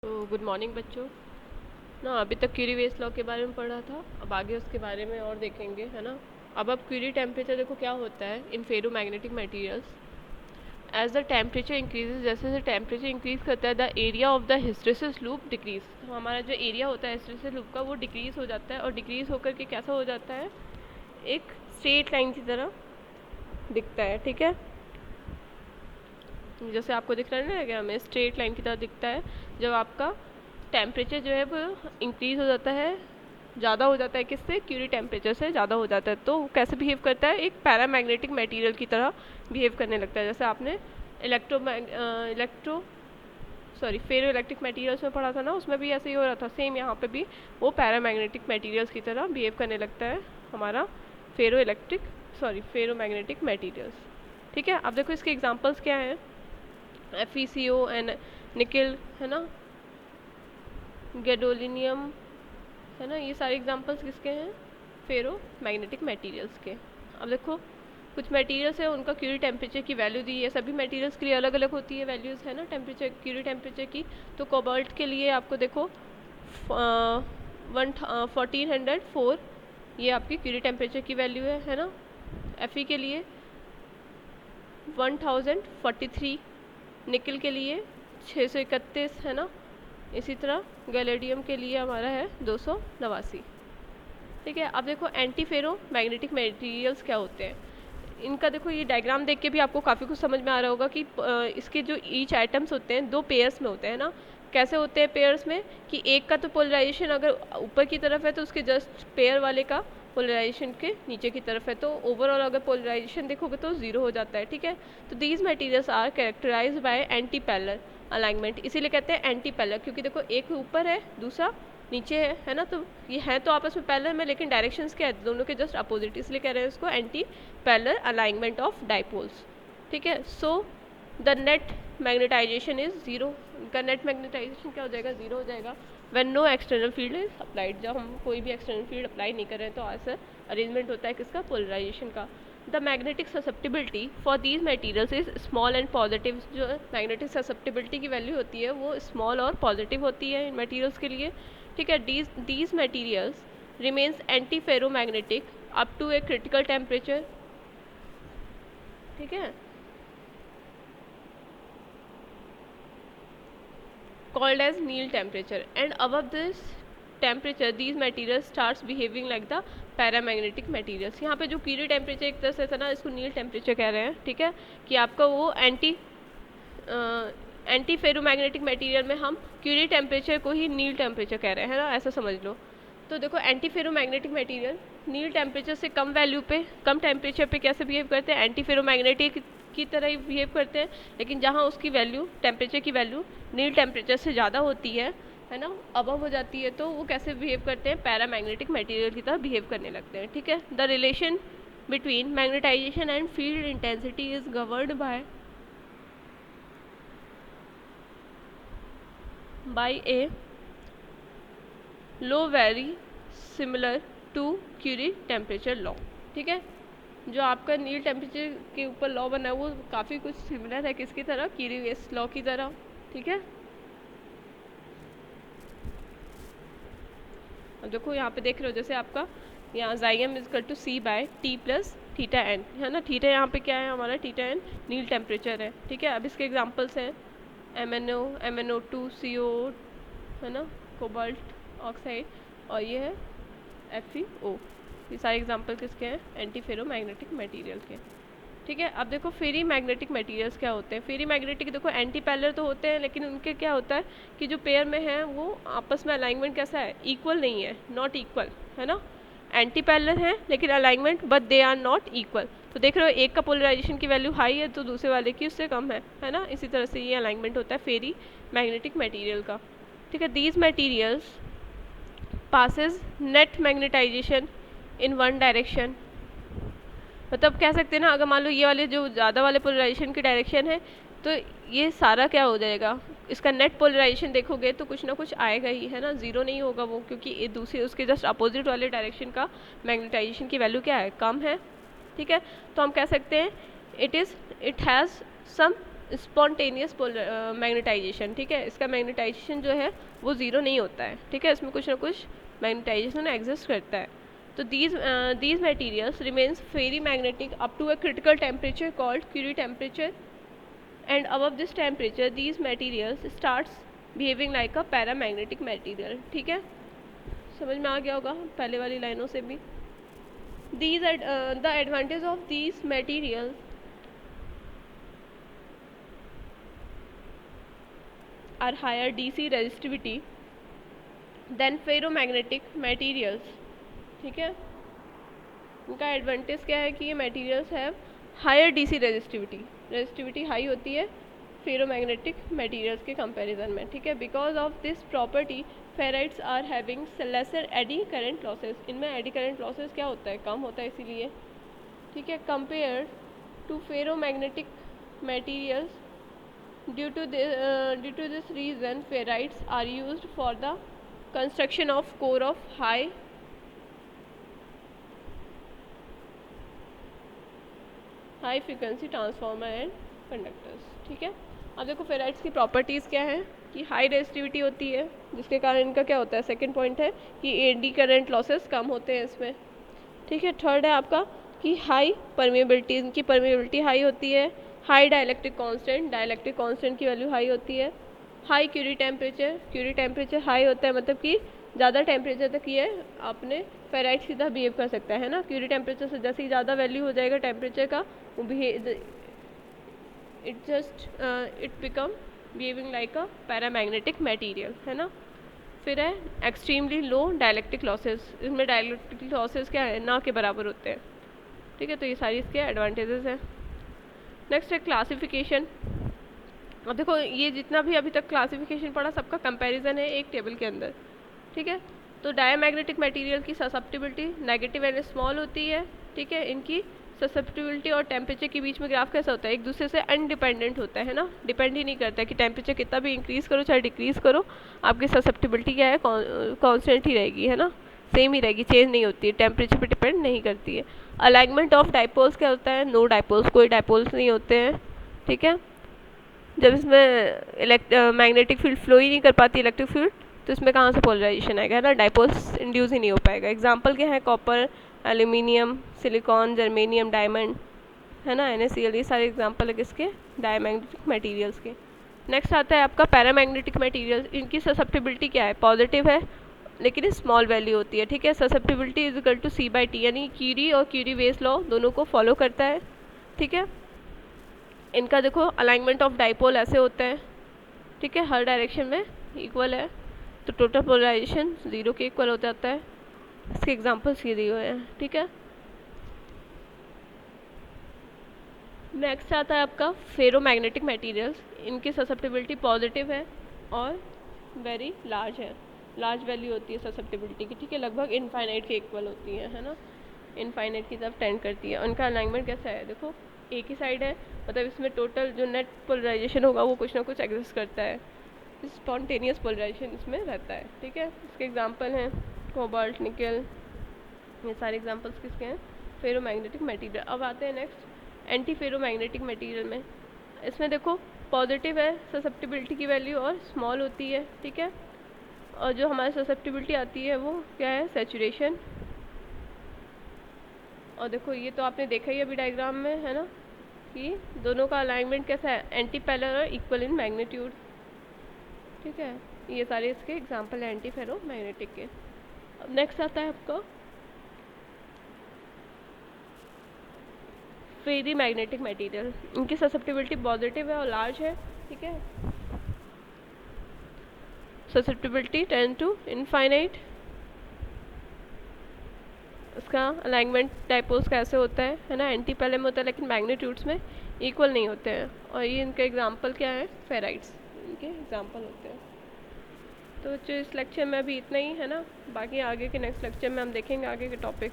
तो good morning बच्चों। ना अभी तक क्यूरी वेस्ट लॉ के बारे में पढ़ा था, अब आगे उसके बारे में और देखेंगे, है ना। अब क्यूरी टेम्परेचर देखो क्या होता है in ferromagnetic materials. As the temperature increases, जैसे जैसे टेम्परेचर इंक्रीज करता है the area of the hysteresis loop decrease. तो हमारा जो एरिया होता है हिस्टेरिसिस लूप का वो डिक्रीज हो जाता है, और डिक्रीज होकर के कैसा हो जाता है, एक स्ट्रेट लाइन की तरह दिखता है। ठीक है, जैसे आपको दिख रहा है ना, क्या हमें स्ट्रेट लाइन की तरह दिखता है जब आपका टेम्परेचर जो है वो इंक्रीज हो जाता है, ज़्यादा हो जाता है, किससे, क्यूरी टेम्परेचर से ज़्यादा हो जाता है। तो वो कैसे बिहेव करता है, एक पैरामैग्नेटिक मटेरियल की तरह बिहेव करने लगता है। जैसे आपने इलेक्ट्रो सॉरी फेरो इलेक्ट्रिक मटेरियल्स में पढ़ा था ना, उसमें भी ऐसे ही हो रहा था। सेम यहाँ पे भी वो पैरामैग्नेटिक मटेरियल्स की तरह बिहेव करने लगता है हमारा फेरो मैग्नेटिक मटेरियल्स। ठीक है, अब देखो इसके एग्जांपल्स क्या हैं। FeCO एंड निकल, है ना, गैडोलिनियम, है ना, ये सारे एग्जांपल्स किसके हैं, फेरो मैग्नेटिक मटेरियल्स के। अब देखो कुछ मटेरियल्स है उनका क्यूरी टेम्परेचर की वैल्यू दी है, सभी मटेरियल्स के लिए अलग अलग होती है वैल्यूज़, है ना, टेम्परेचर, क्यूरी टेम्परेचर की। तो कोबाल्ट के लिए आपको देखो 1404 ये आपकी क्यूरी टेम्परेचर की वैल्यू है ना। Fe के लिए 1043, निकल के लिए 631, है ना। इसी तरह गैलेडियम के लिए हमारा है 289। ठीक है, अब देखो एंटी फेरो मैग्नेटिक मटेरियल्स क्या होते हैं। इनका देखो ये डायग्राम देख के भी आपको काफ़ी कुछ समझ में आ रहा होगा कि इसके जो ईच आइटम्स होते हैं दो पेयर्स में होते हैं ना। कैसे होते हैं पेयर्स में, कि एक का तो पोलराइजेशन अगर ऊपर की तरफ है तो उसके जस्ट पेयर वाले का पोलराइजेशन के नीचे की तरफ है, तो ओवरऑल अगर पोलराइजेशन देखोगे तो जीरो हो जाता है। ठीक है, तो these materials are characterized by anti parallel alignment, इसीलिए कहते हैं एंटी पैरेलल, क्योंकि देखो एक ऊपर है दूसरा नीचे है ना। तो ये है तो आपस में पैरेलल में, लेकिन डायरेक्शंस क्या है, दोनों के जस्ट अपोजिट, इसलिए कह रहे हैं इसको anti parallel alignment of dipoles. ठीक है, so the net magnetization is zero. इनका नेट मैग्नेटाइजेशन क्या हो जाएगा, जीरो हो जाएगा when no external field is applied, जब हम कोई भी एक्सटर्नल फील्ड अप्लाई नहीं कर रहे हैं। तो ऐसा अरेंजमेंट होता है किसका, पोलराइजेशन का। The magnetic susceptibility for these materials is small and positive. जो मैग्नेटिक ससेप्टिबिलिटी की वैल्यू होती है वो स्मॉल और पॉजिटिव होती है इन मटेरियल्स के लिए। ठीक है, these materials remains anti ferromagnetic up to a critical temperature. ठीक है, called as Néel temperature, and above this temperature these materials starts behaving like the paramagnetic materials। यहाँ पे जो क्यूरी टेम्परेचर एक तरह से था ना, इसको नील टेम्परेचर कह रहे हैं। ठीक है, कि आपका वो एंटी फेरोमैग्नेटिक मटेरियल में हम क्यूरी टेम्परेचर को ही नील टेम्परेचर कह रहे हैं, है ना, ऐसा समझ लो। तो देखो एंटी फेरोमैग्नेटिक मटेरियल नील टेम्परेचर से कम वैल्यू पे, कम टेम्परेचर पे कैसे बिहेव करते हैं, एंटी फेरोमैग्नेटिक की तरह ही बिहेव करते हैं। लेकिन जहाँ उसकी वैल्यू, टेम्परेचर की वैल्यू नील टेम्परेचर से ज़्यादा होती है ना, अबव हो जाती है, तो वो कैसे बिहेव करते हैं, पैरामैग्नेटिक मटेरियल की तरह बिहेव करने लगते हैं। ठीक है, the relation between magnetization and field intensity is governed by a law very similar to Curie temperature law. ठीक है, जो आपका नील टेम्परेचर के ऊपर लॉ बना है वो काफ़ी कुछ सिमिलर है किसकी तरह, क्यूरी वेस्ट लॉ की तरह। ठीक है, अब देखो यहाँ पे देख रहे हो, जैसे आपका यहाँ जाइम is to C by T plus theta N, है ना। थीटा यहाँ पे क्या है हमारा, थीटा एन नील टेम्परेचर है। ठीक है, अब इसके एग्जांपल्स हैं MnO2 CO, है ना, कोबाल्ट ऑक्साइड, और ये है FeO। ये सारे एग्जांपल किसके हैं, एंटी फेरो मैग्नेटिक मटीरियल के। ठीक है, अब देखो फेरी मैग्नेटिक मटेरियल्स क्या होते हैं। फेरी मैग्नेटिक देखो एंटी पैरेलल तो होते हैं, लेकिन उनके क्या होता है कि जो पेयर में है वो आपस में अलाइनमेंट कैसा है, इक्वल नहीं है, नॉट इक्वल, है ना। एंटी पैरेलल है लेकिन alignment, but they are not equal. तो देख रहे हो एक का पोलराइजेशन की वैल्यू हाई है तो दूसरे वाले की उससे कम है ना। इसी तरह से ये अलाइनमेंट होता है फेरी मैग्नेटिक मटीरियल का। ठीक है, these materials passes net magnetization in one direction. मतलब कह सकते हैं ना, अगर मान लो ये वाले जो ज़्यादा वाले पोलराइजेशन की डायरेक्शन है तो ये सारा क्या हो जाएगा, इसका नेट पोलराइजेशन देखोगे तो कुछ ना कुछ आएगा ही, है ना, ज़ीरो नहीं होगा वो, क्योंकि ये दूसरे उसके जस्ट अपोजिट वाले डायरेक्शन का मैग्नेटाइजेशन की वैल्यू क्या है, कम है। ठीक है, तो हम कह सकते हैं it has some spontaneous magnetization, ठीक है। इसका मैग्नेटाइजेशन जो है वो ज़ीरो नहीं होता है, ठीक है, इसमें कुछ ना कुछ मैग्नेटाइजेशन एग्जिस्ट करता है। तो these materials remains very magnetic up to a critical temperature called Curie temperature, and above this temperature these materials starts behaving like a paramagnetic material, ठीक है। समझ में आ गया होगा पहले वाली लाइनों से भी। The advantage of these materials are higher DC resistivity than ferromagnetic materials, ठीक है। इनका एडवांटेज क्या है कि ये materials have higher DC resistivity high होती है फेरोमैग्नेटिक मटेरियल्स के कंपैरिजन में, ठीक है। Because of this property ferrites are having lesser eddy current losses, इनमें एडी करंट लॉसेस क्या होता है, कम होता है इसीलिए, ठीक है, compare to ferromagnetic materials. Due to this reason ferrites are used for the construction of core of high frequency transformer and conductors, ठीक है। अब देखो फेराइट्स की प्रॉपर्टीज़ क्या है कि हाई रेजिस्टिविटी होती है, जिसके कारण इनका क्या होता है, सेकंड पॉइंट है कि एडी करंट लॉसेस कम होते हैं इसमें, ठीक है। थर्ड है आपका कि हाई परमेबिलिटी, इनकी परमेबिलिटी हाई होती है। हाई डाइलेक्ट्रिक कांस्टेंट की वैल्यू हाई होती है। हाई क्यूरी टेम्परेचर हाई होता है, मतलब कि ज़्यादा टेम्परेचर तक ये आपने फेराइट सीधा बिहेव कर सकता है ना। क्यूरी टेम्परेचर से जैसे ही ज़्यादा वैल्यू हो जाएगा टेम्परेचर का, वो it become behaving like a paramagnetic material, है ना। फिर है एक्सट्रीमली लो डाइलेक्ट्रिक लॉसेस, इसमें डाइलेक्ट्रिक लॉसेस क्या है, ना के बराबर होते हैं, ठीक है। तो ये सारी इसके एडवांटेजेस हैं। नेक्स्ट है क्लासिफिकेशन। अब देखो ये जितना भी अभी तक क्लासिफिकेशन पढ़ा सबका कंपैरिजन है एक टेबल के अंदर, ठीक है। तो डायमैग्नेटिक मटेरियल की ससेप्टिबिलिटी नेगेटिव एंड स्मॉल होती है, ठीक है। इनकी ससेप्टिबिलिटी और टेम्परेचर के बीच में ग्राफ कैसा होता है, एक दूसरे से अनडिपेंडेंट होता है ना, डिपेंड ही नहीं करता है कि टेम्परेचर कितना भी इंक्रीज़ करो चाहे डिक्रीज़ करो, आपकी ससेप्टिबिलिटी क्या है, कांस्टेंट ही रहेगी, है ना, सेम ही रहेगी, चेंज नहीं होती है, टेम्परेचर पे डिपेंड नहीं करती है। अलाइनमेंट ऑफ डाइपोल्स क्या होता है, नो डाइपोल्स, कोई डाइपोल्स नहीं होते हैं, ठीक है। जब इसमें मैग्नेटिक फील्ड फ्लो ही नहीं कर पाती इलेक्ट्रिक फील्ड, तो इसमें कहाँ से पोलराइजेशन आएगा, है ना, डाइपोल्स इंड्यूस ही नहीं हो पाएगा। एग्जांपल क्या है, copper, aluminium, silicon, germanium, diamond, है ना, NaCl, ये सारे एग्जांपल है किसके, डायमैग्नेटिक मटेरियल्स के। नेक्स्ट आता है आपका पैरामैग्नेटिक मटेरियल्स। इनकी ससेप्टिबिलिटी क्या है, पॉजिटिव है लेकिन स्मॉल वैल्यू होती है, ठीक है। Susceptibility is equal to C/T, यानी क्यूरी और क्यूरी-वेस लॉ दोनों को फॉलो करता है, ठीक है। इनका देखो अलाइनमेंट ऑफ डाइपोल ऐसे होता है, ठीक है, हर डायरेक्शन में इक्वल है, तो टोटल पोलराइजेशन 0 के इक्वल हो जाता है। इसके एग्जांपल्स ये दिए हुए हैं, ठीक है। नेक्स्ट आता है आपका फेरोमैग्नेटिक मटेरियल्स। इनकी ससेप्टिबिलिटी पॉजिटिव है और वेरी लार्ज है, लार्ज वैल्यू होती है ससेप्टिबिलिटी की, ठीक है, लगभग इनफाइनाइट के इक्वल होती है ना, इनफाइनाइट की तरफ टेंड करती है। उनका अलाइनमेंट कैसा है, देखो एक ही साइड है, मतलब इसमें टोटल जो नेट पोलराइजेशन होगा वो कुछ ना कुछ एग्जिस्ट करता है, स्पॉन्टेनियस पोलराइजेशन इसमें रहता है, ठीक है। इसके एग्जांपल हैं कोबाल्ट, निकल, ये सारे एग्जांपल्स किसके हैं, फेरोमैग्नेटिक मटेरियल। अब आते हैं नेक्स्ट एंटी फेरोमैग्नेटिक मटेरियल में। इसमें देखो पॉजिटिव है ससेप्टिबिलिटी की वैल्यू और स्मॉल होती है, ठीक है। और जो हमारी ससेप्टिबिलिटी आती है वो क्या है, सैचुरेशन। और देखो ये तो आपने देखा ही अभी डायग्राम में, है ना, कि दोनों का अलाइनमेंट कैसा है, एंटी पैरेलल और इक्वल इन मैग्नीट्यूड, ठीक है। ये सारे इसके एग्जांपल हैं एंटी फेरोमैग्नेटिक के। अब नेक्स्ट आता है आपका फेरी मैग्नेटिक मटेरियल। इनकी ससेप्टिबिलिटी पॉजिटिव है और लार्ज है, ठीक है। Susceptibility 10 to infinite. इसका अलाइनमेंट डाइपोल्स कैसे होता है ना, एंटी पैरेलल में होता है लेकिन मैग्नीट्यूड्स में इक्वल नहीं होते हैं। और ये इनके एग्जांपल क्या है, फेराइट्स इनके एग्जांपल होते हैं। तो बच्चों इस लेक्चर में अभी इतना ही, है ना, बाकी आगे के नेक्स्ट लेक्चर में हम देखेंगे आगे के टॉपिक।